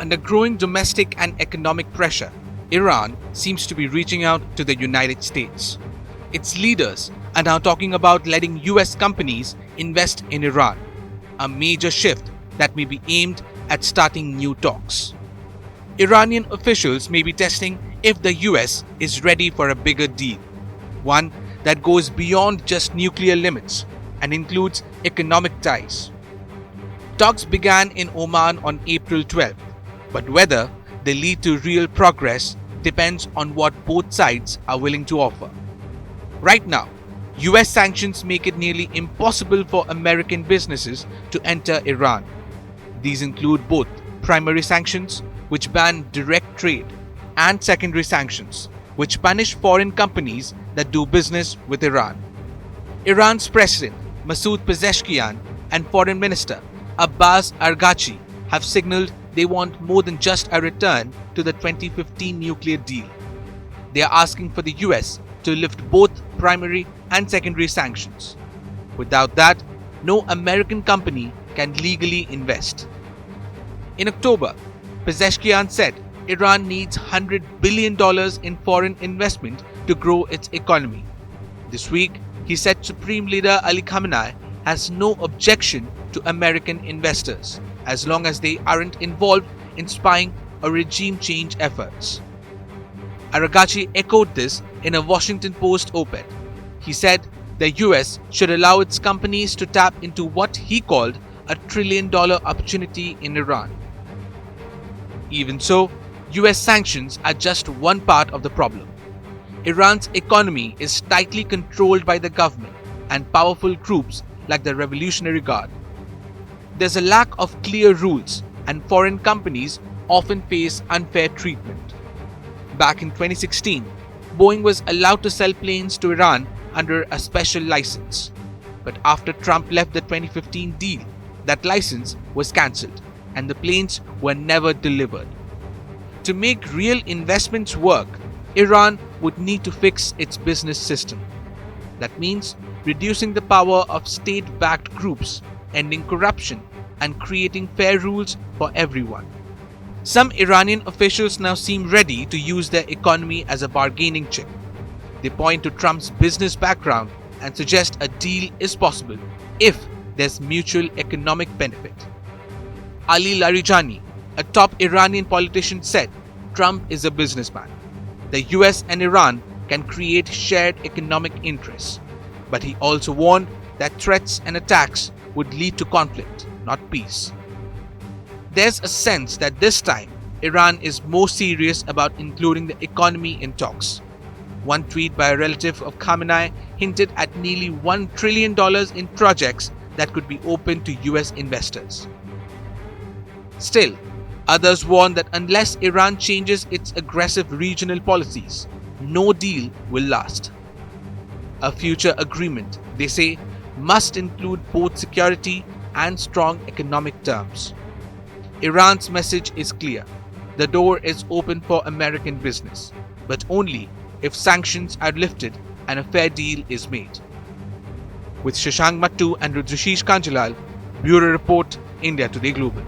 Under growing domestic and economic pressure, Iran seems to be reaching out to the United States. Its leaders are now talking about letting US companies invest in Iran, a major shift that may be aimed at starting new talks. Iranian officials may be testing if the US is ready for a bigger deal, one that goes beyond just nuclear limits and includes economic ties. Talks began in Oman on April 12th, but whether they lead to real progress depends on what both sides are willing to offer. Right now, US sanctions make it nearly impossible for American businesses to enter Iran. These include both primary sanctions, which ban direct trade, and secondary sanctions, which punish foreign companies that do business with Iran. Iran's President Masoud Pezeshkian and Foreign Minister Abbas Araghchi have signaled they want more than just a return to the 2015 nuclear deal. They are asking for the US to lift both primary and secondary sanctions. Without that, no American company can legally invest. In October, Pezeshkian said Iran needs $100 billion in foreign investment to grow its economy. This week, he said Supreme Leader Ali Khamenei has no objection to American investors as long as they aren't involved in spying or regime change efforts. Araghchi echoed this in a Washington Post op-ed. He said the US should allow its companies to tap into what he called a $1 trillion opportunity in Iran. Even so, US sanctions are just one part of the problem. Iran's economy is tightly controlled by the government and powerful groups like the Revolutionary Guard. There's a lack of clear rules, and foreign companies often face unfair treatment. Back in 2016, Boeing was allowed to sell planes to Iran under a special license. But after Trump left the 2015 deal, that license was cancelled and the planes were never delivered. To make real investments work, Iran would need to fix its business system. That means reducing the power of state-backed groups, ending corruption, and creating fair rules for everyone. Some Iranian officials now seem ready to use their economy as a bargaining chip. They point to Trump's business background and suggest a deal is possible if there's mutual economic benefit. Ali Larijani, a top Iranian politician, said Trump is a businessman. The US and Iran can create shared economic interests. But he also warned that threats and attacks would lead to conflict, not peace. There's a sense that this time, Iran is more serious about including the economy in talks. One tweet by a relative of Khamenei hinted at nearly $1 trillion in projects that could be open to US investors. Still, others warn that unless Iran changes its aggressive regional policies, no deal will last. A future agreement, they say, must include both security and strong economic terms. Iran's message is clear. The door is open for American business, but only if sanctions are lifted and a fair deal is made. With Shashank Mattu and Rudrashish Kanjalal, Bureau Report, India Today Global.